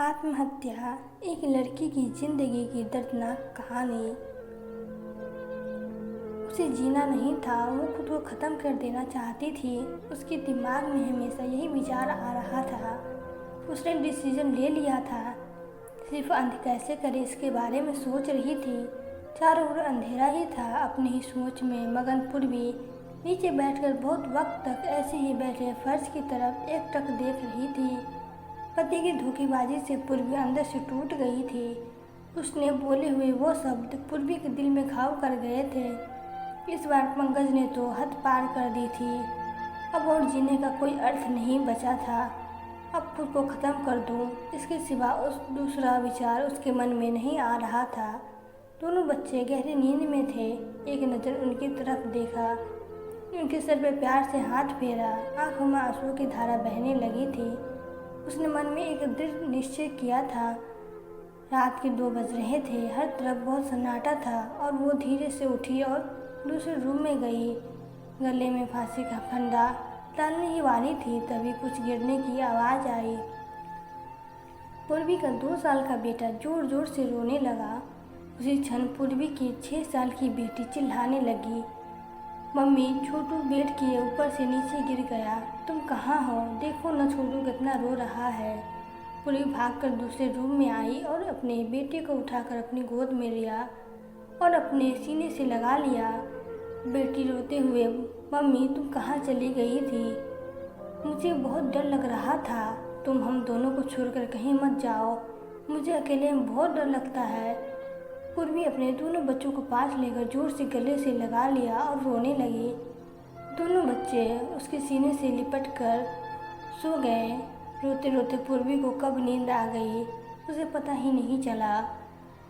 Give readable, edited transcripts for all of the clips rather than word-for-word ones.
आत्महत्या एक लड़की की जिंदगी की दर्दनाक कहानी। उसे जीना नहीं था, वो खुद को ख़त्म कर देना चाहती थी। उसके दिमाग में हमेशा यही विचार आ रहा था। उसने डिसीजन ले लिया था, सिर्फ अंत कैसे करे इसके बारे में सोच रही थी। चारों ओर अंधेरा ही था। अपनी ही सोच में मगन पूर्वी नीचे बैठकर बहुत वक्त तक ऐसे ही बैठे फर्श की तरफ एकटक देख रही थी। पति की धोखेबाजी से पूर्वी अंदर से टूट गई थी। उसने बोले हुए वो शब्द पूर्वी के दिल में घाव कर गए थे। इस बार पंकज ने तो हद पार कर दी थी। अब और जीने का कोई अर्थ नहीं बचा था। अब खुद को ख़त्म कर दूं, इसके सिवा उस दूसरा विचार उसके मन में नहीं आ रहा था। दोनों बच्चे गहरी नींद में थे। एक नज़र उनकी तरफ देखा, उनके सर पे प्यार से हाथ फेरा। आंखों में आंसुओं की धारा बहने लगी थी। उसने मन में एक दृढ़ निश्चय किया था। रात के 2 बज रहे थे, हर तरफ बहुत सन्नाटा था और वो धीरे से उठी और दूसरे रूम में गई। गले में फांसी का फंदा डालने ही वाली थी, तभी कुछ गिरने की आवाज़ आई। पूर्वी का 2 साल का बेटा जोर जोर से रोने लगा। उसी क्षण पूर्वी की 6 साल की बेटी चिल्लाने लगी, मम्मी, छोटू बेड के ऊपर से नीचे गिर गया। तुम कहाँ हो? देखो न, छोटू कितना रो रहा है। पूर्वी भागकर दूसरे रूम में आई और अपने बेटे को उठाकर अपनी गोद में लिया और अपने सीने से लगा लिया। बेटी रोते हुए, मम्मी तुम कहाँ चली गई थी? मुझे बहुत डर लग रहा था। तुम हम दोनों को छोड़कर कहीं मत जाओ, मुझे अकेले में बहुत डर लगता है। पूर्वी अपने दोनों बच्चों को पास लेकर जोर से गले से लगा लिया और रोने लगी। दोनों बच्चे उसके सीने से लिपट कर सो गए। रोते रोते पूर्वी को कब नींद आ गई उसे पता ही नहीं चला।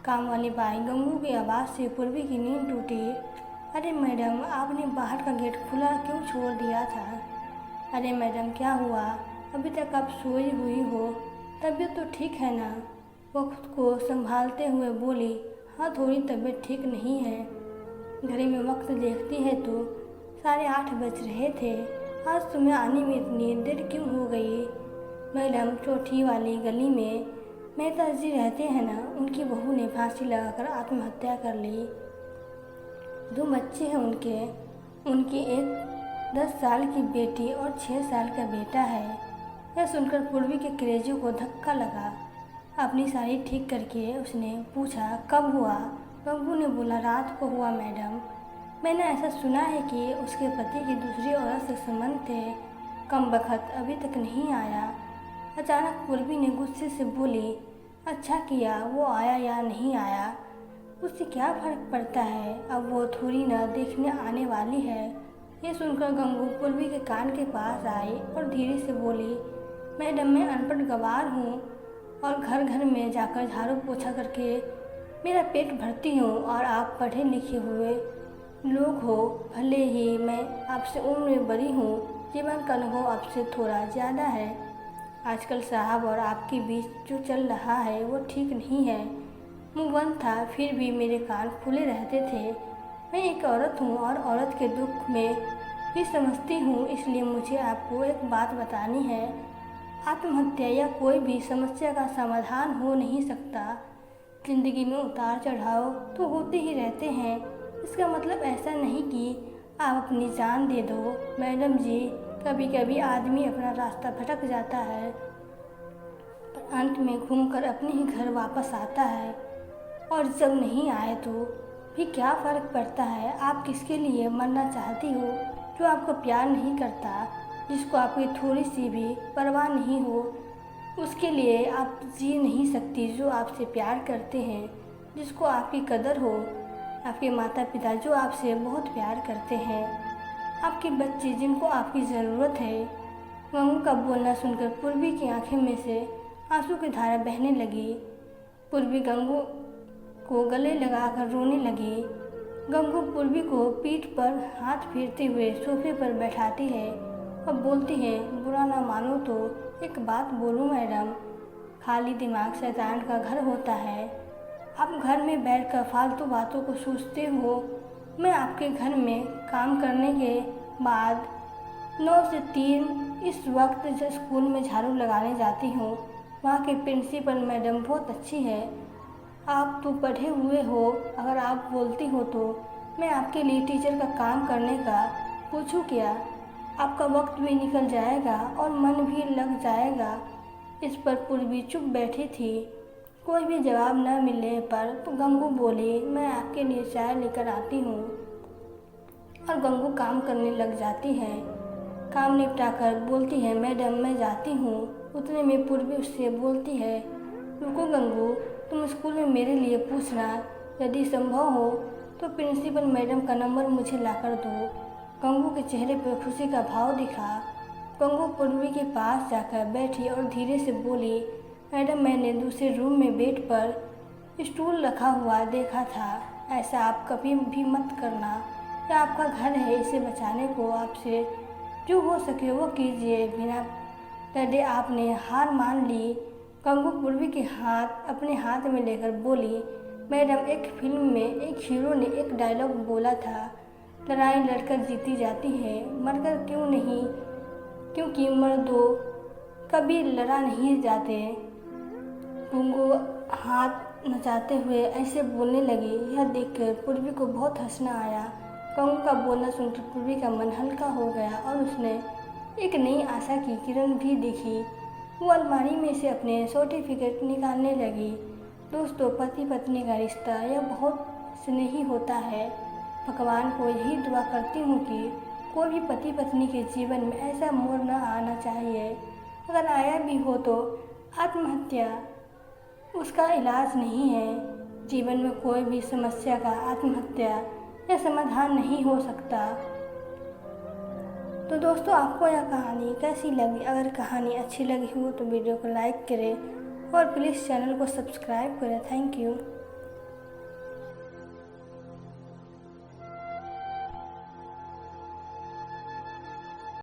काम वाली बाई गंगू की आवाज़ से पूर्वी की नींद टूटी। अरे मैडम, आपने बाहर का गेट खुला क्यों छोड़ दिया था? अरे मैडम, क्या हुआ? अभी तक आप सोई हुई हो, तबीयत तो ठीक है ना? वो खुद को संभालते हुए बोली, हाँ, थोड़ी तबीयत ठीक नहीं है। घड़ी में वक्त देखती है तो 8:30 बज रहे थे। आज तुम्हें आने में इतनी देर क्यों हो गई? मैडम, चौथी वाली गली में मेहता जी रहते हैं ना, उनकी बहू ने फांसी लगाकर आत्महत्या कर ली। 2 बच्चे हैं उनकी एक 10 साल की बेटी और 6 साल का बेटा है। यह सुनकर पूर्वी के कलेजे को धक्का लगा। अपनी साड़ी ठीक करके उसने पूछा, कब हुआ? गंगू ने बोला, रात को हुआ मैडम। मैंने ऐसा सुना है कि उसके पति की दूसरी औरत से संबंध थे। कमबख्त अभी तक नहीं आया। अचानक पूर्वी ने गुस्से से बोली, अच्छा किया, वो आया या नहीं आया, उससे क्या फ़र्क पड़ता है? अब वो थोड़ी ना देखने आने वाली है। ये सुनकर गंगू पूर्वी के कान के पास आई और धीरे से बोली, मैडम, मैं अनपढ़ गवार हूँ और घर घर में जाकर झाड़ू पोछा करके मेरा पेट भरती हूँ और आप पढ़े लिखे हुए लोग हो। भले ही मैं आपसे उम्र में बड़ी हूँ, जीवन का अनुभव आपसे थोड़ा ज़्यादा है। आजकल साहब और आपके बीच जो चल रहा है वो ठीक नहीं है। मुँह बंद था, फिर भी मेरे कान खुले रहते थे। मैं एक औरत हूँ और औरत के दुख में भी समझती हूँ, इसलिए मुझे आपको एक बात बतानी है। आत्महत्या या कोई भी समस्या का समाधान हो नहीं सकता। जिंदगी में उतार चढ़ाव तो होते ही रहते हैं। इसका मतलब ऐसा नहीं कि आप अपनी जान दे दो। मैडम जी, कभी कभी आदमी अपना रास्ता भटक जाता है, पर अंत में घूमकर अपने ही घर वापस आता है। और जब नहीं आए तो भी क्या फ़र्क पड़ता है? आप किसके लिए मरना चाहती हो? जो आपको प्यार नहीं करता, जिसको आपकी थोड़ी सी भी परवाह नहीं हो, उसके लिए आप जी नहीं सकती। जो आपसे प्यार करते हैं, जिसको आपकी कदर हो, आपके माता पिता जो आपसे बहुत प्यार करते हैं, आपके बच्चे जिनको आपकी ज़रूरत है। गंगू का बोलना सुनकर पूर्वी की आंखें में से आंसू की धारा बहने लगी। पूर्वी गंगू को गले लगाकर रोने लगी। गंगू पूर्वी को पीठ पर हाथ फेरते हुए सोफे पर बैठाती है और बोलती है, बुरा ना मानो तो एक बात बोलूं मैडम, खाली दिमाग शैतान का घर होता है। आप घर में बैठकर फालतू बातों को सोचते हो। मैं आपके घर में काम करने के बाद 9 से 3 इस वक्त स्कूल में झाड़ू लगाने जाती हूँ। वहाँ के प्रिंसिपल मैडम बहुत अच्छी है। आप तो पढ़े हुए हो, अगर आप बोलती हो तो मैं आपके लिए टीचर का काम करने का पूछूं क्या? आपका वक्त भी निकल जाएगा और मन भी लग जाएगा। इस पर पूर्वी चुप बैठी थी। कोई भी जवाब न मिलने पर तो गंगू बोली, मैं आपके लिए चाय लेकर आती हूँ। और गंगू काम करने लग जाती है। काम निपटाकर बोलती है, मैडम मैं जाती हूँ। उतने में पूर्वी उससे बोलती है, रुको गंगू, तुम स्कूल में मेरे लिए पूछना, यदि संभव हो तो प्रिंसिपल मैडम का नंबर मुझे लाकर दो। गंगू के चेहरे पर खुशी का भाव दिखा। गंगू पूर्वी के पास जाकर बैठी और धीरे से बोली, मैडम मैंने दूसरे रूम में बेड पर स्टूल रखा हुआ देखा था। ऐसा आप कभी भी मत करना। यह आपका घर है, इसे बचाने को आपसे जो हो सके वो कीजिए। बिना डरे आपने हार मान ली। गंगू पूर्वी के हाथ अपने हाथ में लेकर बोली, मैडम एक फिल्म में एक हीरो ने एक डायलॉग बोला था, लड़ाई लड़कर जीती जाती है, मरकर क्यों नहीं, क्योंकि मर्दों कभी लड़ा नहीं जाते। गंगू हाथ नचाते हुए ऐसे बोलने लगी। यह देखकर पूर्वी को बहुत हंसना आया। गंगू का बोलना सुनकर पूर्वी का मन हल्का हो गया और उसने एक नई आशा की किरण भी देखी। वो अलमारी में से अपने सर्टिफिकेट निकालने लगी। दोस्तों, पति पत्नी का रिश्ता यह बहुत स्नेही होता है। भगवान को यही दुआ करती हूँ कि कोई भी पति पत्नी के जीवन में ऐसा मोड़ न आना चाहिए। अगर आया भी हो तो आत्महत्या उसका इलाज नहीं है। जीवन में कोई भी समस्या का आत्महत्या या समाधान नहीं हो सकता। तो दोस्तों, आपको यह कहानी कैसी लगी? अगर कहानी अच्छी लगी हो तो वीडियो को लाइक करें और प्लीज़ चैनल को सब्सक्राइब करें। Thank you.